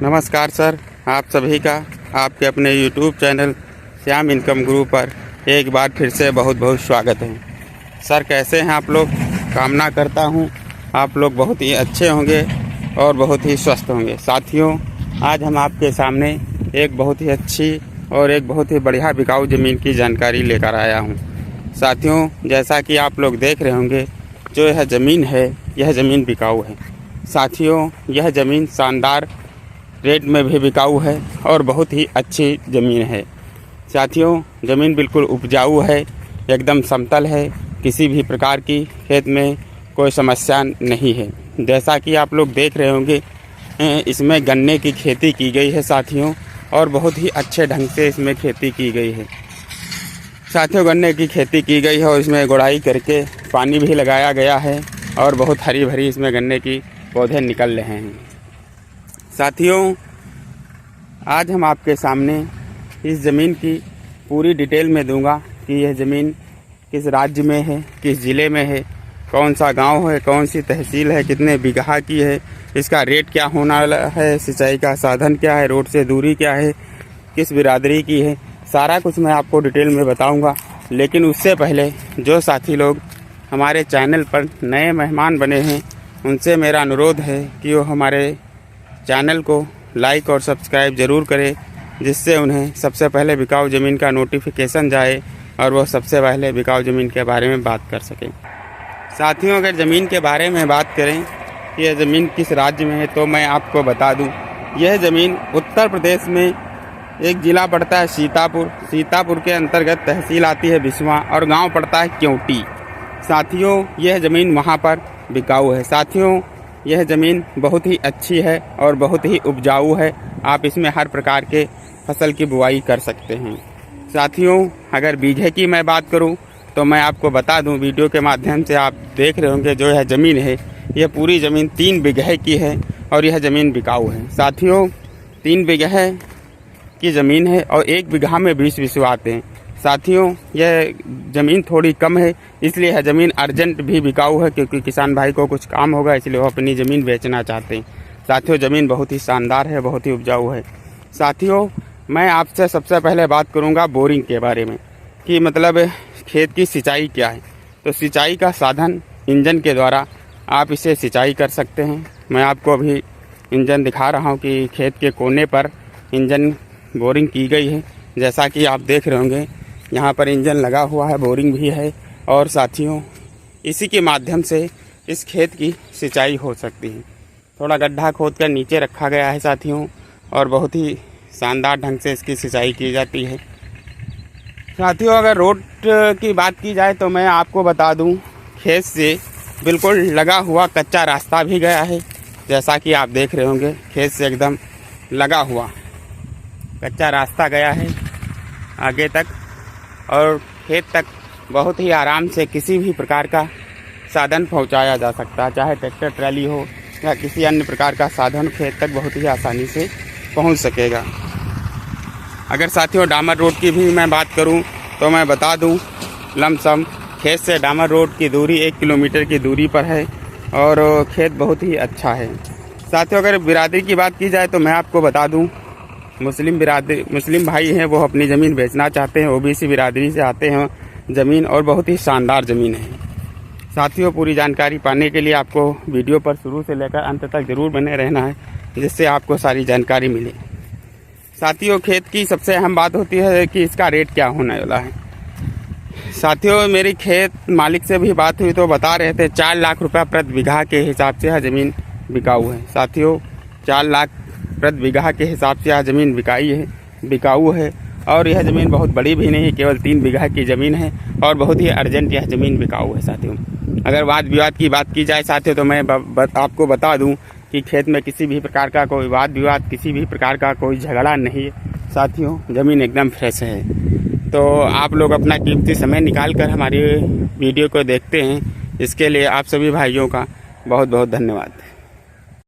नमस्कार सर, आप सभी का आपके अपने YouTube चैनल श्याम इनकम गुरु पर एक बार फिर से बहुत बहुत स्वागत है। सर कैसे हैं आप लोग? कामना करता हूं आप लोग बहुत ही अच्छे होंगे और बहुत ही स्वस्थ होंगे। साथियों, आज हम आपके सामने एक बहुत ही अच्छी और एक बहुत ही बढ़िया बिकाऊ ज़मीन की जानकारी लेकर आया हूं। साथियों, जैसा कि आप लोग देख रहे होंगे, जो यह ज़मीन है यह ज़मीन बिकाऊ है। साथियों, यह ज़मीन शानदार रेट में भी बिकाऊ है और बहुत ही अच्छी ज़मीन है। साथियों, ज़मीन बिल्कुल उपजाऊ है, एकदम समतल है, किसी भी प्रकार की खेत में कोई समस्या नहीं है। जैसा कि आप लोग देख रहे होंगे, इसमें गन्ने की खेती की गई है साथियों, और बहुत ही अच्छे ढंग से इसमें खेती की गई है। साथियों, गन्ने की खेती की गई है और इसमें गुड़ाई करके पानी भी लगाया गया है और बहुत हरी भरी इसमें गन्ने की पौधे निकल रहे हैं। साथियों, आज हम आपके सामने इस ज़मीन की पूरी डिटेल में दूंगा कि यह ज़मीन किस राज्य में है, किस ज़िले में है, कौन सा गांव है, कौन सी तहसील है, कितने बीघा की है, इसका रेट क्या होना है, सिंचाई का साधन क्या है, रोड से दूरी क्या है, किस बिरादरी की है, सारा कुछ मैं आपको डिटेल में बताऊंगा। लेकिन उससे पहले जो साथी लोग हमारे चैनल पर नए मेहमान बने हैं, उनसे मेरा अनुरोध है कि वो हमारे चैनल को लाइक और सब्सक्राइब ज़रूर करें, जिससे उन्हें सबसे पहले बिकाऊ ज़मीन का नोटिफिकेशन जाए और वो सबसे पहले बिकाऊ ज़मीन के बारे में बात कर सकें। साथियों, अगर ज़मीन के बारे में बात करें कि यह ज़मीन किस राज्य में है, तो मैं आपको बता दूं, यह ज़मीन उत्तर प्रदेश में एक ज़िला पड़ता है सीतापुर। सीतापुर के अंतर्गत तहसील आती है बिस्वा और गाँव पड़ता है क्योंटी। साथियों, यह ज़मीन वहाँ पर बिकाऊ है। साथियों, यह ज़मीन बहुत ही अच्छी है और बहुत ही उपजाऊ है। आप इसमें हर प्रकार के फसल की बुआई कर सकते हैं। साथियों, अगर बीघे की मैं बात करूं तो मैं आपको बता दूं, वीडियो के माध्यम से आप देख रहे होंगे, जो यह ज़मीन है यह पूरी ज़मीन 3 बीघे की है और यह ज़मीन बिकाऊ है। साथियों, 3 बीघे की ज़मीन है और 1 बीघा में 20 बिस्वा आते हैं। साथियों, यह ज़मीन थोड़ी कम है, इसलिए यह ज़मीन अर्जेंट भी बिकाऊ है, क्योंकि किसान भाई को कुछ काम होगा इसलिए वो अपनी ज़मीन बेचना चाहते हैं। साथियों, ज़मीन बहुत ही शानदार है, बहुत ही उपजाऊ है। साथियों, मैं आपसे सबसे पहले बात करूंगा बोरिंग के बारे में कि मतलब खेत की सिंचाई क्या है। तो सिंचाई का साधन इंजन के द्वारा आप इसे सिंचाई कर सकते हैं। मैं आपको अभी इंजन दिखा रहा हूँ कि खेत के कोने पर इंजन बोरिंग की गई है। जैसा कि आप देख रहे होंगे, यहाँ पर इंजन लगा हुआ है, बोरिंग भी है, और साथियों इसी के माध्यम से इस खेत की सिंचाई हो सकती है। थोड़ा गड्ढा खोद कर नीचे रखा गया है साथियों, और बहुत ही शानदार ढंग से इसकी सिंचाई की जाती है। साथियों, अगर रोड की बात की जाए तो मैं आपको बता दूं, खेत से बिल्कुल लगा हुआ कच्चा रास्ता भी गया है। जैसा कि आप देख रहे होंगे, खेत से एकदम लगा हुआ कच्चा रास्ता गया है आगे तक, और खेत तक बहुत ही आराम से किसी भी प्रकार का साधन पहुंचाया जा सकता है, चाहे ट्रैक्टर ट्रैली हो या किसी अन्य प्रकार का साधन खेत तक बहुत ही आसानी से पहुंच सकेगा। अगर साथियों डामर रोड की भी मैं बात करूं तो मैं बता दूं, लमसम खेत से डामर रोड की दूरी 1 किलोमीटर की दूरी पर है और खेत बहुत ही अच्छा है। साथियों, अगर बिरादरी की बात की जाए तो मैं आपको बता दूं, मुस्लिम भाई हैं, वो अपनी ज़मीन बेचना चाहते हैं, ओबीसी बिरादरी से आते हैं ज़मीन, और बहुत ही शानदार ज़मीन है। साथियों, पूरी जानकारी पाने के लिए आपको वीडियो पर शुरू से लेकर अंत तक ज़रूर बने रहना है, जिससे आपको सारी जानकारी मिले। साथियों, खेत की सबसे अहम बात होती है कि इसका रेट क्या होने वाला है। साथियों, मेरी खेत मालिक से भी बात हुई तो बता रहे थे 4 लाख रुपये प्रति बीघा के हिसाब से यह ज़मीन बिकाऊ है। साथियों, 4 लाख प्रति बीघा के हिसाब से यह ज़मीन बिकाऊ है, और यह ज़मीन बहुत बड़ी भी नहीं, केवल 3 बीघा की ज़मीन है और बहुत ही अर्जेंट यह ज़मीन बिकाऊ है। साथियों, अगर वाद विवाद की बात की जाए साथियों, तो मैं आपको बता दूं कि खेत में किसी भी प्रकार का कोई वाद विवाद, किसी भी प्रकार का कोई झगड़ा नहीं है। साथियों, ज़मीन एकदम फ्रेश है। तो आप लोग अपना कीमती समय निकाल कर हमारी वीडियो को देखते हैं, इसके लिए आप सभी भाइयों का बहुत बहुत धन्यवाद।